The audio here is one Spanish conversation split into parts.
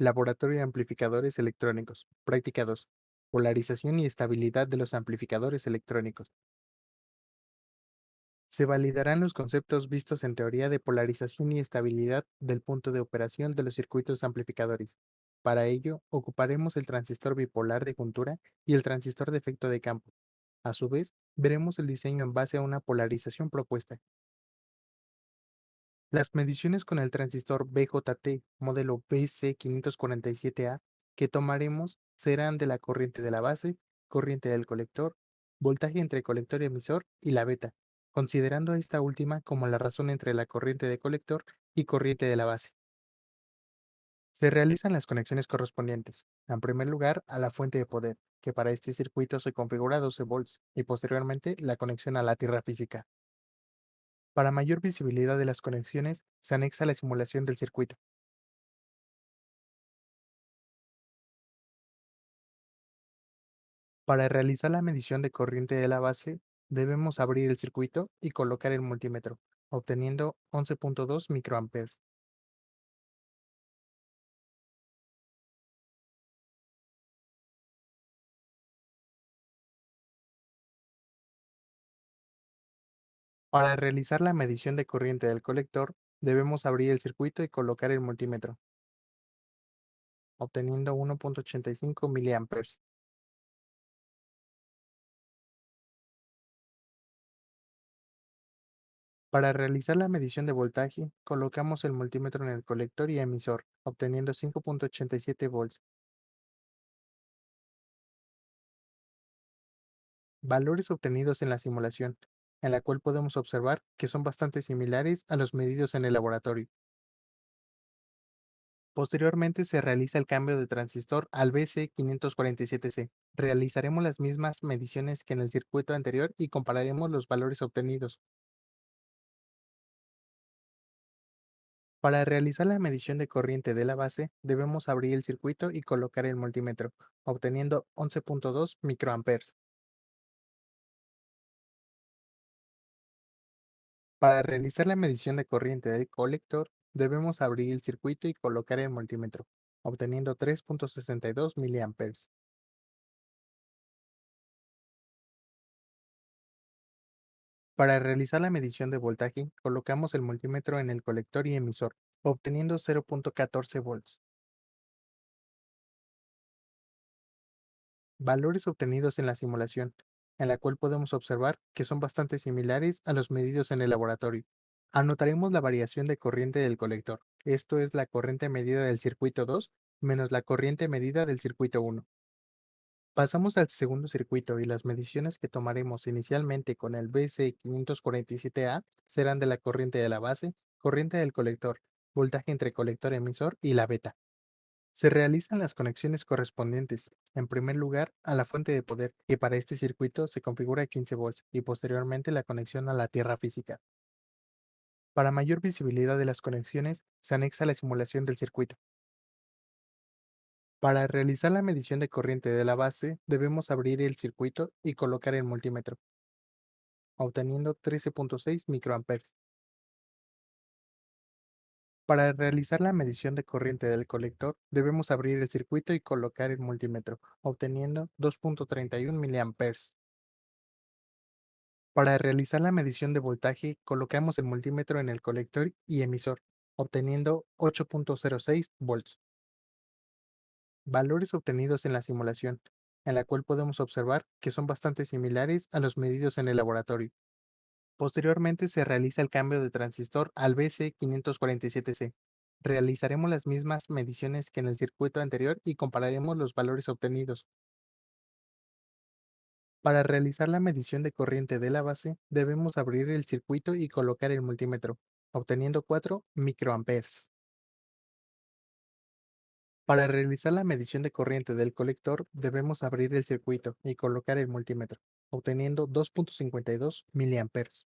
Laboratorio de Amplificadores Electrónicos. Práctica 2. Polarización y estabilidad de los amplificadores electrónicos. Se validarán los conceptos vistos en teoría de polarización y estabilidad del punto de operación de los circuitos amplificadores. Para ello, ocuparemos el transistor bipolar de juntura y el transistor de efecto de campo. A su vez, veremos el diseño en base a una polarización propuesta. Las mediciones con el transistor BJT modelo BC547A que tomaremos serán de la corriente de la base, corriente del colector, voltaje entre colector y emisor y la beta, considerando esta última como la razón entre la corriente de colector y corriente de la base. Se realizan las conexiones correspondientes, en primer lugar a la fuente de poder, que para este circuito se configura 12 volts, y posteriormente la conexión a la tierra física. Para mayor visibilidad de las conexiones, se anexa la simulación del circuito. Para realizar la medición de corriente de la base, debemos abrir el circuito y colocar el multímetro, obteniendo 11.2 microamperes. Para realizar la medición de corriente del colector, debemos abrir el circuito y colocar el multímetro, obteniendo 1.85 miliamperes. Para realizar la medición de voltaje, colocamos el multímetro en el colector y emisor, obteniendo 5.87 volts. Valores obtenidos en la simulación, en la cual podemos observar que son bastante similares a los medidos en el laboratorio. Posteriormente se realiza el cambio de transistor al BC547C. Realizaremos las mismas mediciones que en el circuito anterior y compararemos los valores obtenidos. Para realizar la medición de corriente de la base, debemos abrir el circuito y colocar el multímetro, obteniendo 11.2 microamperes. Para realizar la medición de corriente del colector, debemos abrir el circuito y colocar el multímetro, obteniendo 3.62 miliamperes. Para realizar la medición de voltaje, colocamos el multímetro en el colector y emisor, obteniendo 0.14 volts. Valores obtenidos en la simulación, en la cual podemos observar que son bastante similares a los medidos en el laboratorio. Anotaremos la variación de corriente del colector. Esto es la corriente medida del circuito 2 menos la corriente medida del circuito 1. Pasamos al segundo circuito y las mediciones que tomaremos inicialmente con el BC547A serán de la corriente de la base, corriente del colector, voltaje entre colector emisor y la beta. Se realizan las conexiones correspondientes, en primer lugar a la fuente de poder, que para este circuito se configura 15 volts, y posteriormente la conexión a la tierra física. Para mayor visibilidad de las conexiones, se anexa la simulación del circuito. Para realizar la medición de corriente de la base, debemos abrir el circuito y colocar el multímetro, obteniendo 13.6 microamperes. Para realizar la medición de corriente del colector, debemos abrir el circuito y colocar el multímetro, obteniendo 2.31 miliamperes. Para realizar la medición de voltaje, colocamos el multímetro en el colector y emisor, obteniendo 8.06 volts. Valores obtenidos en la simulación, en la cual podemos observar que son bastante similares a los medidos en el laboratorio. Posteriormente se realiza el cambio de transistor al BC547C. Realizaremos las mismas mediciones que en el circuito anterior y compararemos los valores obtenidos. Para realizar la medición de corriente de la base, debemos abrir el circuito y colocar el multímetro, obteniendo 4 microamperes. Para realizar la medición de corriente del colector, debemos abrir el circuito y colocar el multímetro, obteniendo 2.52 miliamperes.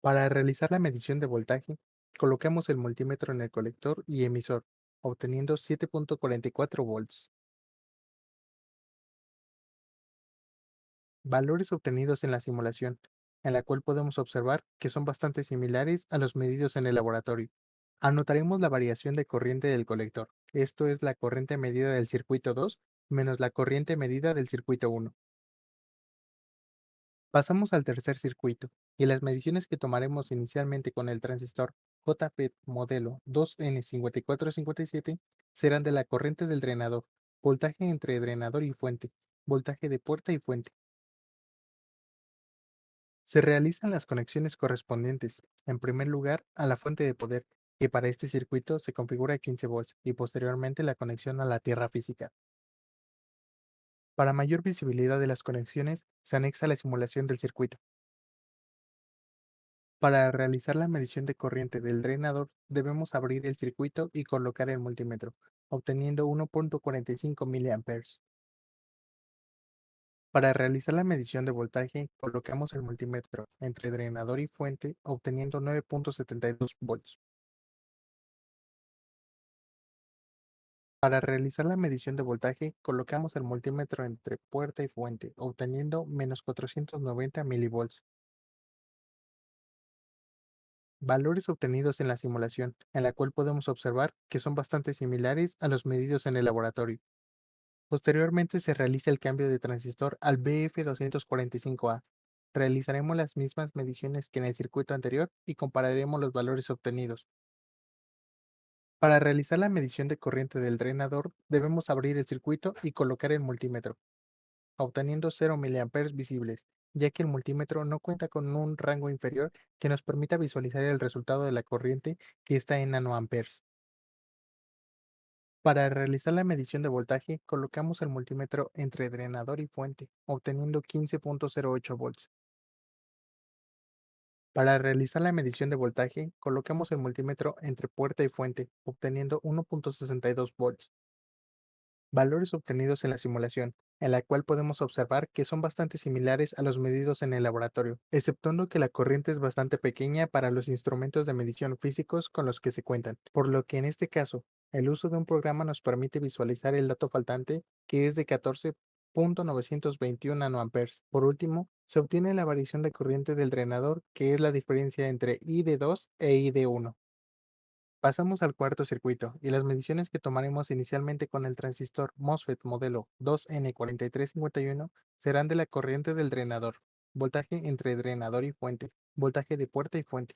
Para realizar la medición de voltaje, colocamos el multímetro en el colector y emisor, obteniendo 7.44 volts. Valores obtenidos en la simulación, en la cual podemos observar que son bastante similares a los medidos en el laboratorio. Anotaremos la variación de corriente del colector. Esto es la corriente medida del circuito 2 menos la corriente medida del circuito 1. Pasamos al tercer circuito, y las mediciones que tomaremos inicialmente con el transistor JFET modelo 2N5457 serán de la corriente del drenador, voltaje entre drenador y fuente, voltaje de puerta y fuente. Se realizan las conexiones correspondientes, en primer lugar, a la fuente de poder, que para este circuito se configura a 15 volts, y posteriormente la conexión a la tierra física. Para mayor visibilidad de las conexiones, se anexa la simulación del circuito. Para realizar la medición de corriente del drenador, debemos abrir el circuito y colocar el multímetro, obteniendo 1.45 miliamperes. Para realizar la medición de voltaje, colocamos el multímetro entre drenador y fuente, obteniendo 9.72 volts. Para realizar la medición de voltaje, colocamos el multímetro entre puerta y fuente, obteniendo -490 milivolts. Valores obtenidos en la simulación, en la cual podemos observar que son bastante similares a los medidos en el laboratorio. Posteriormente se realiza el cambio de transistor al BF245A. Realizaremos las mismas mediciones que en el circuito anterior y compararemos los valores obtenidos. Para realizar la medición de corriente del drenador, debemos abrir el circuito y colocar el multímetro, obteniendo 0 miliamperes visibles, ya que el multímetro no cuenta con un rango inferior que nos permita visualizar el resultado de la corriente que está en nanoamperes. Para realizar la medición de voltaje, colocamos el multímetro entre drenador y fuente, obteniendo 15.08 volts. Para realizar la medición de voltaje, colocamos el multímetro entre puerta y fuente, obteniendo 1.62 volts. Valores obtenidos en la simulación, en la cual podemos observar que son bastante similares a los medidos en el laboratorio, exceptuando que la corriente es bastante pequeña para los instrumentos de medición físicos con los que se cuentan, por lo que en este caso, el uso de un programa nos permite visualizar el dato faltante, que es de 14.921 nanoamperes. Por último, se obtiene la variación de corriente del drenador, que es la diferencia entre I de 2 e I de 1. Pasamos al cuarto circuito, y las mediciones que tomaremos inicialmente con el transistor MOSFET modelo 2N4351 serán de la corriente del drenador, voltaje entre drenador y fuente, voltaje de puerta y fuente.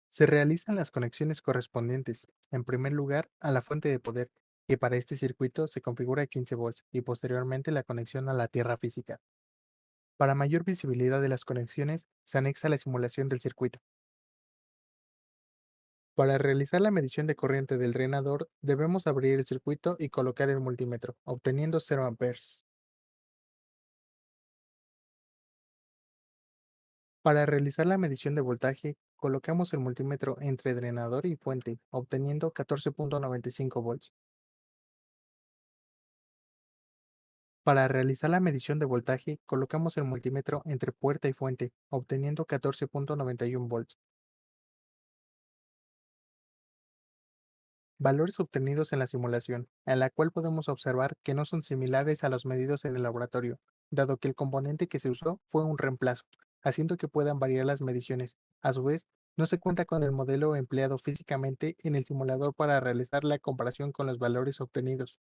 Se realizan las conexiones correspondientes, en primer lugar, a la fuente de poder, que para este circuito se configura a 15 volts, y posteriormente la conexión a la tierra física. Para mayor visibilidad de las conexiones, se anexa la simulación del circuito. Para realizar la medición de corriente del drenador, debemos abrir el circuito y colocar el multímetro, obteniendo 0 amperes. Para realizar la medición de voltaje, colocamos el multímetro entre drenador y fuente, obteniendo 14.95 volts. Para realizar la medición de voltaje, colocamos el multímetro entre puerta y fuente, obteniendo 14.91 volts. Valores obtenidos en la simulación, en la cual podemos observar que no son similares a los medidos en el laboratorio, dado que el componente que se usó fue un reemplazo, haciendo que puedan variar las mediciones. A su vez, no se cuenta con el modelo empleado físicamente en el simulador para realizar la comparación con los valores obtenidos.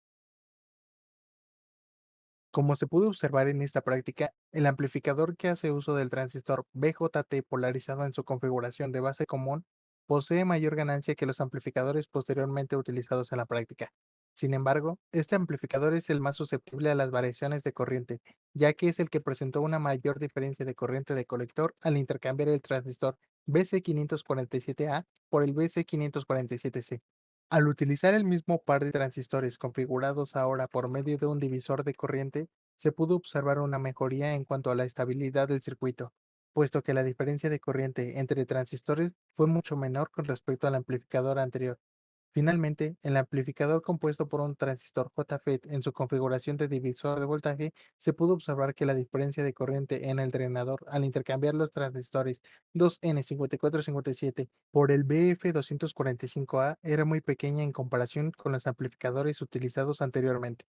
Como se pudo observar en esta práctica, el amplificador que hace uso del transistor BJT polarizado en su configuración de base común posee mayor ganancia que los amplificadores posteriormente utilizados en la práctica. Sin embargo, este amplificador es el más susceptible a las variaciones de corriente, ya que es el que presentó una mayor diferencia de corriente de colector al intercambiar el transistor BC547A por el BC547C. Al utilizar el mismo par de transistores configurados ahora por medio de un divisor de corriente, se pudo observar una mejoría en cuanto a la estabilidad del circuito, puesto que la diferencia de corriente entre transistores fue mucho menor con respecto al amplificador anterior. Finalmente, el amplificador compuesto por un transistor JFET en su configuración de divisor de voltaje, se pudo observar que la diferencia de corriente en el drenador al intercambiar los transistores 2N5457 por el BF245A era muy pequeña en comparación con los amplificadores utilizados anteriormente.